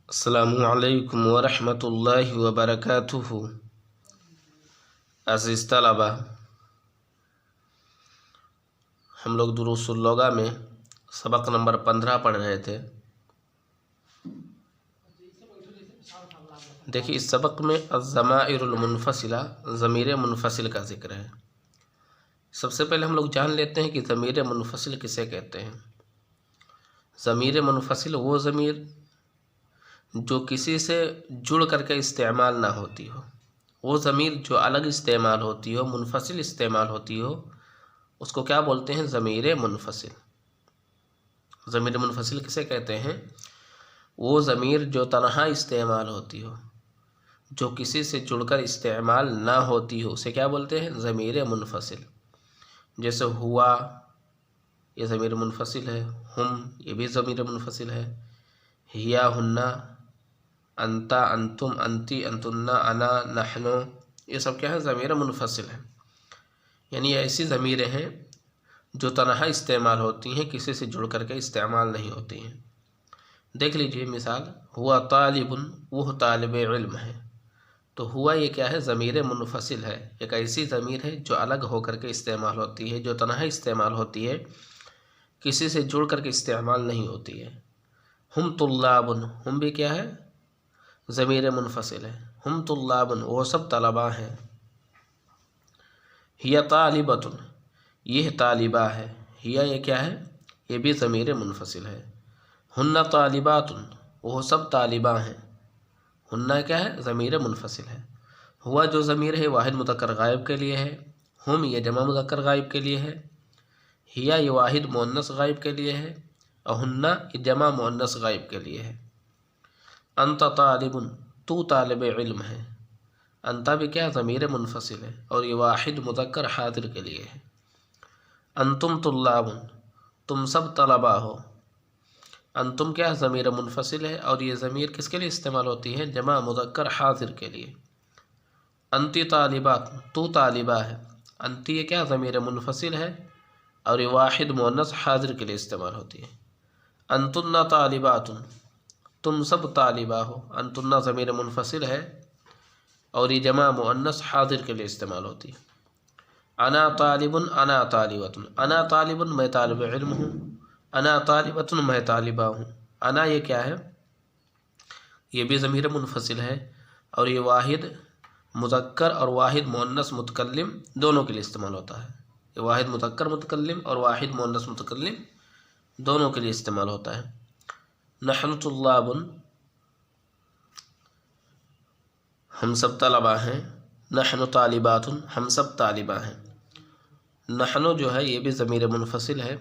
السلام علیکم ورحمۃ اللہ وبرکاتہ۔ عزیز طلبہ، ہم لوگ دروس اللغہ میں سبق نمبر 15 پڑھ رہے تھے۔ دیکھیے اس سبق میں الضمائر المنفصلہ ضمیر منفصل کا ذکر ہے۔ سب سے پہلے ہم لوگ جان لیتے ہیں کہ ضمیر منفصل کسے کہتے ہیں۔ ضمیر منفصل وہ ضمیر جو کسی سے جڑ کر کے استعمال نہ ہوتی ہو، وہ ضمیر جو الگ استعمال ہوتی ہو، منفصل استعمال ہوتی ہو، اس کو کیا بولتے ہیں؟ ضمیر منفصل۔ ضمیر منفصل کسے کہتے ہیں؟ وہ ضمیر جو تنہا استعمال ہوتی ہو، جو کسی سے جڑ کر استعمال نہ ہوتی ہو، اسے کیا بولتے ہیں؟ ضمیر منفصل۔ جیسے ہوا، یہ ضمیر منفصل ہے۔ ہم، یہ بھی ضمیر منفصل ہے۔ ہیا، ہنہ، انتا، انتم، انتی، انتن، انا، نحن، یہ سب کیا ہے؟ ضمیر منفصل ہے۔ یعنی یہ ایسی ضمیریں ہیں جو تنہا استعمال ہوتی ہیں، کسی سے جڑ کر کے استعمال نہیں ہوتی ہیں۔ دیکھ لیجئے مثال، ہوا طالب، وہ طالب علم ہے۔ تو ہوا یہ کیا ہے؟ ضمیر منفصل ہے، ایک ایسی ضمیر ہے جو الگ ہو کر کے استعمال ہوتی ہے، جو تنہا استعمال ہوتی ہے، کسی سے جڑ کر کے استعمال نہیں ہوتی ہے۔ ہم طلاب، ہم بھی کیا ہے؟ ضمیر منفصل ہے۔ ہم طلاب، وہ سب طلباء ہیں۔ ہی طالبۃ، یہ طالبہ ہے۔ ہی یہ کیا ہے؟ یہ بھی ضمیر منفصل ہے۔ ہن طالبات، وہ سب طالبہ ہیں۔ ہن کیا ہے؟ ضمیر منفصل ہے۔ ہوا جو ضمیر ہے واحد مذکر غائب کے لیے ہے۔ ہم یہ جمع مذکر غائب کے لیے ہے۔ ہی یہ واحد مؤنث غائب کے لیے ہے، اور ہن یہ جمع مؤنث غائب کے لیے ہے۔ انت طالب، تو طالب علم ہے۔ انت بھی کیا؟ ضمیر منفصل ہے، اور یہ واحد مذکر حاضر کے لیے ہے۔ انتم طلاب، تم سب طلباء ہو۔ انتم کیا؟ ضمیر منفصل ہے، اور یہ ضمیر کس کے لیے استعمال ہوتی ہے؟ جمع مذکر حاضر کے لیے۔ انتی طالبات، تو طالبہ ہے۔ انتی یہ کیا؟ ضمیر منفصل ہے، اور یہ واحد مؤنث حاضر کے لیے استعمال ہوتی ہے۔ انتن طالبات، تم سب طالبہ ہو۔ انتن ضمیر منفصل ہے، اور یہ جمع مؤنث حاضر کے لیے استعمال ہوتی ہے۔ انا طالب، انا طالبۃ، انا طالب میں طالب علم ہوں۔ انا طالبۃ میں طالبہ ہوں۔ انا یہ کیا ہے؟ یہ بھی ضمیر منفصل ہے، اور یہ واحد مذکر اور واحد مؤنث متکلم دونوں کے لیے استعمال ہوتا ہے۔ یہ واحد مذکر متکلم اور واحد مؤنث متکلم دونوں کے لیے استعمال ہوتا ہے۔ نحن طلاب، ہم سب طلباء ہیں۔ نحن طالبات، ہم سب طالبہ ہیں۔ نحن جو ہے یہ بھی ضمیر منفصل ہے،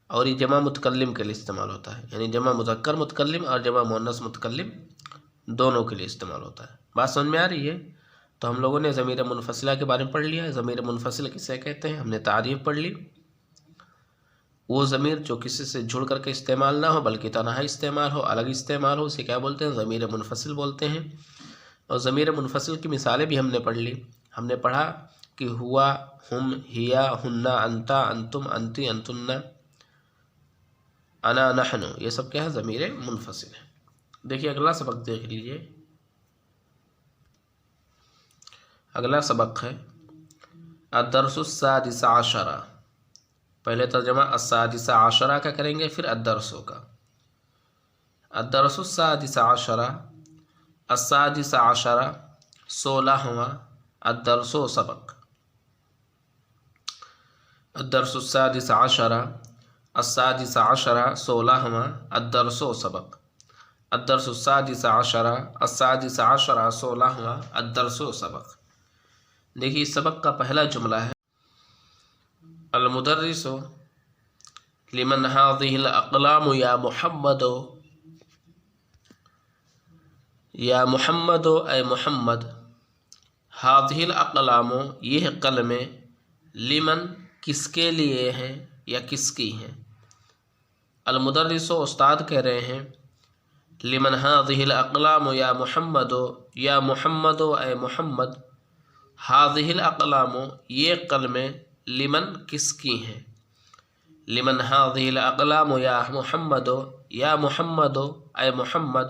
اور یہ جمع متکلم کے لیے استعمال ہوتا ہے، یعنی جمع مذکر متکلم اور جمع مؤنث متکلم دونوں کے لیے استعمال ہوتا ہے۔ بات سمجھ میں آ رہی ہے؟ تو ہم لوگوں نے ضمیر منفصلہ کے بارے میں پڑھ لیا ہے۔ ضمیر منفصل کسے کہتے ہیں؟ ہم نے تعریف پڑھ لی۔ وہ ضمیر جو کسی سے جڑ کر کے استعمال نہ ہو بلکہ تنہا استعمال ہو، الگ استعمال ہو، اسے کیا بولتے ہیں؟ ضمیر منفصل بولتے ہیں۔ اور ضمیر منفصل کی مثالیں بھی ہم نے پڑھ لی۔ ہم نے پڑھا کہ ہوا، ہم، ہیا، ہنہ، انتا، انتم، انتی، انتن، انا، نحن، یہ سب کیا ہے؟ ضمیر منفصل ہے۔ دیکھیے اگلا سبق دیکھ لیجئے۔ اگلا سبق ہے الدرس السادس عشرہ۔ پہلے ترجمہ السادس عشرہ کا کریں گے، پھر الدرس کا۔ الدرس السادس عشرہ، السادس عشرہ 16واں، الدرس و سبق۔ الدرس السادس عشرہ، السادس عشرہ 16واں، الدرس و سبق۔ الدرس السادس عشرہ، السادس عشرہ 16واں، الدرس و سبق۔ دیکھیے اس سبق کا پہلا جملہ ہے المدرس لمن هذه الاقلام یا محمد، یا محمد، اے محمد، هذه الاقلام، یہ قلمیں، لمن کس کے لیے ہیں یا کس کی ہیں؟ المدرس استاد کہہ رہے ہیں لمن هذه الاقلام یا محمد، یا محمد، اے محمد، هذه الاقلام، یہ قلمیں، لمن کس کی ہیں؟ لمن هذه الاقلام یا محمد، یا محمد، اے محمد،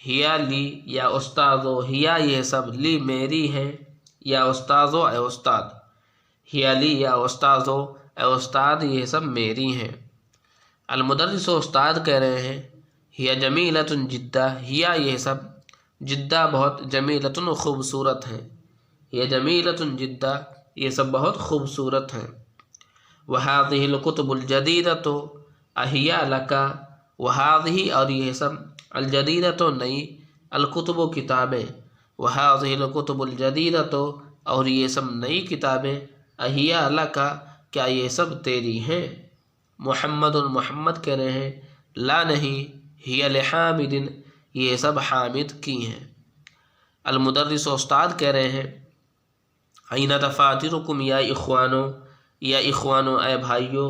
ہیا لی یا استاذو، ہیا یہ سب، لی میری ہیں، یا استاذو اے استاد، ہیا لی یا استاذو اے استاد یہ سب میری ہیں۔ المدرس استاد کہہ رہے ہیں ہیا جمیلۃ جدہ، ہیا یہ سب، جدہ بہت، جمیلۃ خوبصورت ہیں، یہ جمیلۃ جدہ یہ سب بہت خوبصورت ہیں۔ وہذہ الکتب الجدیدۃ اہیا لکا، وہذہ اور یہ سب، الجدیدۃ نئی، الکتب کتابیں، وہذہ الکتب الجدیدۃ اور یہ سب نئی کتابیں، اہیا لکا کیا یہ سب تیری ہیں؟ محمد محمد کہہ رہے ہیں لا نہیں، ہی لحامد یہ سب حامد کی ہیں۔ المدرس استاد کہہ رہے ہیں این دفاترکم یا اخوانو، یا اخوانو اے بھائیو،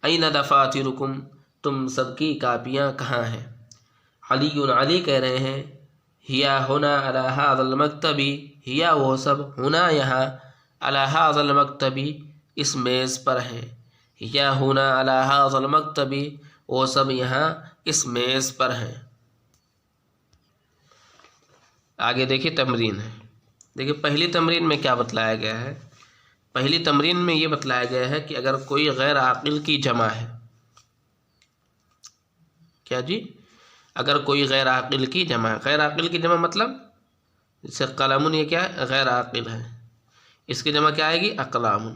این دفاترکم تم سب کی کاپیاں کہاں ہیں؟ علی علی کہہ رہے ہیں ہیا ہنا علی ھذا المکتبی، ہیا وہ سب، ہنا یہاں، علی ھذا المکتبی اس میز پر ہیں، یا ہنا علی ھذا المکتبی وہ سب یہاں اس میز پر ہیں۔ آگے دیکھیے تمرین ہے، دیکھیے پہلی تمرین میں کیا بتلایا گیا ہے۔ پہلی تمرین میں یہ بتلایا گیا ہے کہ اگر کوئی غیر عاقل کی جمع ہے، کیا جی، اگر کوئی غیر عاقل کی جمع ہے، غیر عاقل کی جمع مطلب جیسے قلم، یہ کیا ہے، غیر عاقل ہے، اس کی جمع کیا آئے گی، اقلام،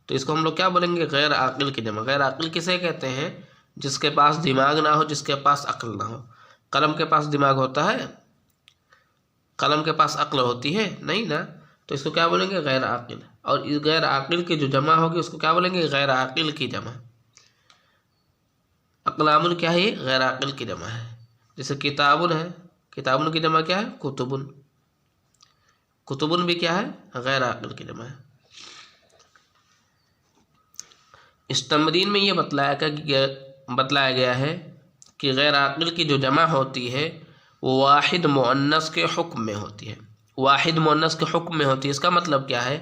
تو اس کو ہم لوگ کیا بولیں گے، غیر عاقل کی جمع۔ غیر عاقل کسے کہتے ہیں؟ جس کے پاس دماغ نہ ہو، جس کے پاس عقل نہ ہو۔ قلم کے پاس دماغ ہوتا ہے؟ قلم کے پاس عقل ہوتی ہے؟ نہیں نا، تو اس کو کیا بولیں گے، غیر عاقل۔ اور اس غیر عاقل کی جو جمع ہوگی اس کو کیا بولیں گے، غیر عاقل کی جمع۔ اقلام کیا ہے، غیر عاقل کی جمع ہے۔ جیسے کتابن ہے، کتابن کی جمع کیا ہے، کتبن، کتبن بھی کیا ہے، غیر عاقل کی جمع ہے۔ اس تمرین میں یہ بتلایا گیا ہے کہ غیر عاقل کی جو جمع ہوتی ہے وہ واحد مؤنث کے حکم میں ہوتی ہے، واحد مؤنث کے حکم میں ہوتی ہے۔ اس کا مطلب کیا ہے؟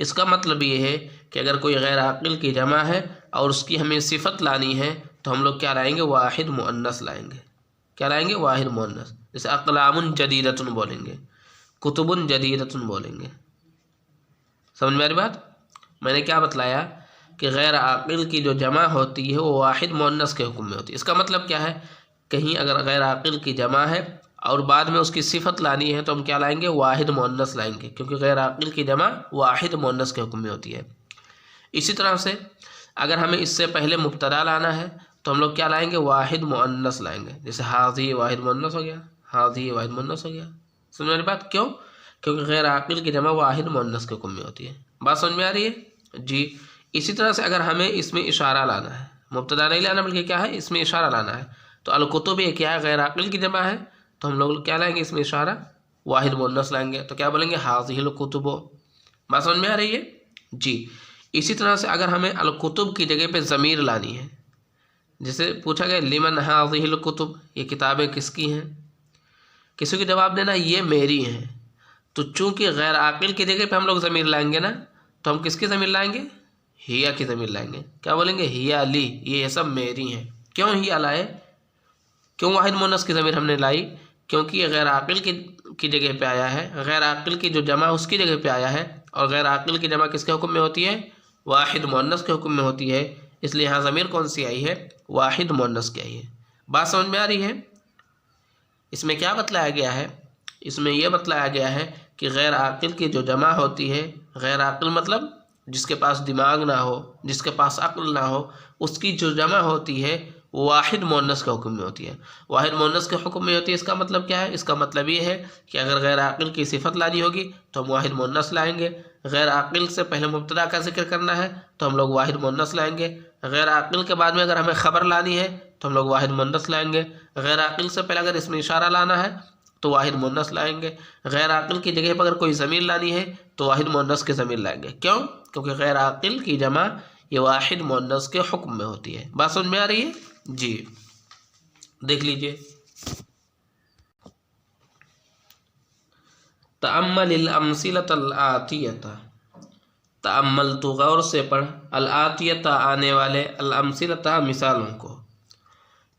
اس کا مطلب یہ ہے کہ اگر کوئی غیر عاقل کی جمع ہے اور اس کی ہمیں صفت لانی ہے تو ہم لوگ کیا لائیں گے، واحد مؤنث لائیں گے۔ کیا لائیں گے، واحد مؤنث۔ جیسے اقلام جدیدۃ بولیں گے، کتب جدیدۃ بولیں گے۔ سمجھ میں آ رہی بات؟ میں نے کیا بتلایا کہ غیر عاقل کی جو جمع ہوتی ہے وہ واحد مؤنث کے حکم میں ہوتی ہے۔ اس کا مطلب کیا ہے، کہیں اگر غیر عاقل کی جمع ہے اور بعد میں اس کی صفت لانی ہے تو ہم کیا لائیں گے، واحد مؤنث لائیں گے، کیونکہ غیر عاقل کی جمع واحد مؤنث کے حکم میں ہوتی ہے۔ اسی طرح سے اگر ہمیں اس سے پہلے مبتدا لانا ہے تو ہم لوگ کیا لائیں گے، واحد مؤنث لائیں گے۔ جیسے حاضی واحد مؤنث ہو گیا، حاضی واحد مؤنث ہو گیا۔ سمجھ میری بات؟ کیوں؟ کیونکہ غیر عاقل کی جمع واحد مؤنث کے حکم میں ہوتی ہے۔ بات سمجھ میں آ رہی ہے جی؟ اسی طرح سے اگر ہمیں اس میں اشارہ لانا ہے، مبتدا نہیں لانا بلکہ کیا ہے، اس میں اشارہ لانا ہے، تو الکتب یہ کیا ہے، غیر عاقل کی جمع ہے، تو ہم لوگ کیا لائیں گے، اس میں اشارہ واحد مؤنث لائیں گے، تو کیا بولیں گے، حاضہ الکتب۔ بات سمجھ میں آ رہی ہے جی؟ اسی طرح سے اگر ہمیں الکتب کی جگہ پہ ضمیر لانی ہے، جیسے پوچھا گیا لمن حاضہ الکتب، یہ کتابیں کس کی ہیں، کسی کو جواب دینا یہ میری ہیں، تو چونکہ غیر عاقل کی جگہ پہ ہم لوگ ضمیر لائیں گے نا، تو ہم کس کی ضمیر لائیں گے، ہیا کی ضمیر لائیں گے۔ کیا بولیں گے، ہیا لی یہ سب میری ہیں۔ کیوں ہیا لائے، کیوں واحد مؤنث کی ضمیر ہم نے لائی؟ کیونکہ یہ غیر عاقل کی جگہ پہ آیا ہے، غیر عاقل کی جو جمع اس کی جگہ پہ آیا ہے، اور غیر عاقل کی جمع کس کے حکم میں ہوتی ہے، واحد مؤنث کے حکم میں ہوتی ہے، اس لیے یہاں ضمیر کون سی آئی ہے، واحد مؤنث کی آئی ہے۔ بات سمجھ میں آ رہی ہے؟ اس میں کیا بتلایا گیا ہے، اس میں یہ بتلایا گیا ہے کہ غیر عاقل کی جو جمع ہوتی ہے، غیر عاقل مطلب جس کے پاس دماغ نہ ہو، جس کے پاس عقل نہ ہو، اس کی جو جمع ہوتی ہے وہ واحد مؤنث کے حکم میں ہوتی ہے، واحد مؤنث کے حکم میں ہوتی ہے۔ اس کا مطلب کیا ہے، اس کا مطلب یہ ہے کہ اگر غیر عاقل کی صفت لانی ہوگی تو ہم واحد مؤنث لائیں گے، غیر عاقل سے پہلے مبتدا کا ذکر کرنا ہے تو ہم لوگ واحد مؤنث لائیں گے، غیر عاقل کے بعد میں اگر ہمیں خبر لانی ہے تو ہم لوگ واحد مؤنث لائیں گے، غیر عاقل سے پہلے اگر اس میں اشارہ لانا ہے تو واحد مؤنث لائیں گے، غیر عاقل کی جگہ پر اگر کوئی ضمیر لانی ہے تو واحد مؤنث کی ضمیر لائیں گے۔ کیوں؟ کیونکہ غیر عاقل کی جمع یہ واحد مؤنث کے حکم میں ہوتی ہے۔ بات سمجھ میں آ رہی ہے جی؟ دیکھ لیجئے، تأمل الامثلۃ الآتیۃ، تأمل تو غور سے پڑھ، الآتیۃ آنے والے، الامثلۃ مثالوں کو،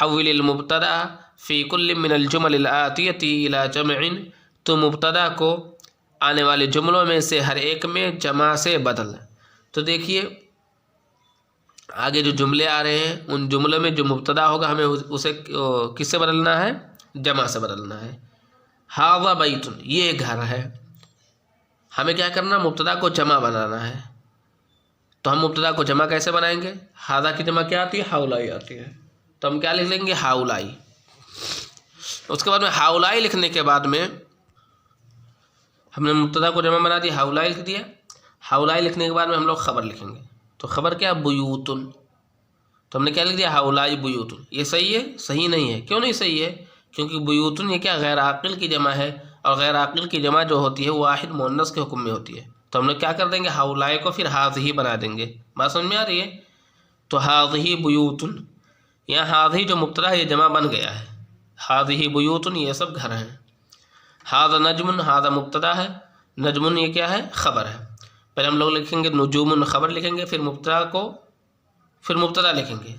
حول المبتدا فی کل من الجمل الآتیۃ الی جمع، تو مبتدا کو آنے والے جملوں میں سے ہر ایک میں جمع سے بدل۔ تو دیکھیے آگے جو جملے آ رہے ہیں ان جملوں میں جو مبتدا ہوگا ہمیں اسے کس سے بدلنا ہے؟ جمع سے بدلنا ہے۔ ھذا بیت، یہ گھر ہے، ہمیں کیا کرنا؟ مبتدا کو جمع بنانا ہے۔ تو ہم مبتدا کو جمع کیسے بنائیں گے؟ ھذا کی جمع کیا آتی ہے؟ ھؤلائی آتی ہے، تو ہم کیا لکھ لیں گے؟ ھؤلائی۔ اس کے بعد میں ھؤلائی لکھنے کے بعد میں ہم نے مبتدا کو جمع بنا دیا، ھؤلائی لکھ دیا۔ ھؤلائی لکھنے کے بعد میں ہم لوگ خبر لکھیں گے، تو خبر کیا؟ بیوتن۔ تو ہم نے کیا لکھ دیا؟ ھؤلائی بیوتن۔ یہ صحیح ہے؟ صحیح نہیں ہے۔ کیوں نہیں صحیح ہے؟ کیونکہ بیوتن یہ کیا؟ غیر عاقل کی جمع ہے، اور غیر عاقل کی جمع جو ہوتی ہے وہ واحد مؤنث کے حکم میں ہوتی ہے۔ تو ہم لوگ کیا کر دیں گے؟ ھؤلائی کو پھر ھذہ بنا دیں گے۔ بات سمجھ میں آ رہی ہے؟ تو ھذہ بیوتن، یہاں ھذہ جو مبتدا ہے یہ جمع بن گیا ہے، ھذہ بیوتن یہ سب گھر ہیں۔ ھذا نجم، ھذا مبتدا ہے، نجم یہ کیا ہے؟ خبر ہے۔ پہلے ہم لوگ لکھیں گے نجوم خبر لکھیں گے، پھر مبتدا لکھیں گے۔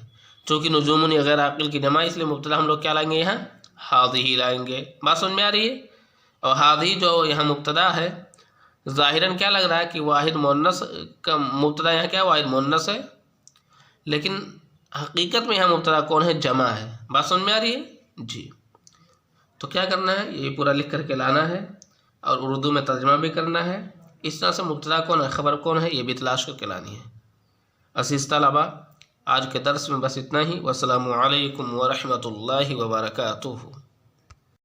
چونکہ نجوم یہ غیر عاقل کی جمع ہے، اس لیے مبتدا ہم لوگ کیا لائیں گے؟ یہاں ھذہ لائیں گے۔ بات سمجھ میں آ رہی ہے؟ اور ھذہ جو یہاں مبتدا ہے ظاہراً کیا لگ رہا ہے کہ واحد مؤنث کا مبتدا یہاں کیا؟ واحد مؤنث ہے، لیکن حقیقت میں یہاں مبتدا کون ہے؟ جمع ہے۔ بات سمجھ میں آ رہی ہے؟ جی۔ تو کیا کرنا ہے؟ یہ پورا لکھ کر کے لانا ہے اور اردو میں ترجمہ بھی کرنا ہے۔ اس طرح سے مبتدا کون ہے، خبر کون ہے، یہ بھی تلاش کر کے لانی ہے۔ عزیز طلباء، آج کے درس میں بس اتنا ہی۔ والسلام علیکم ورحمۃ اللہ وبرکاتہ۔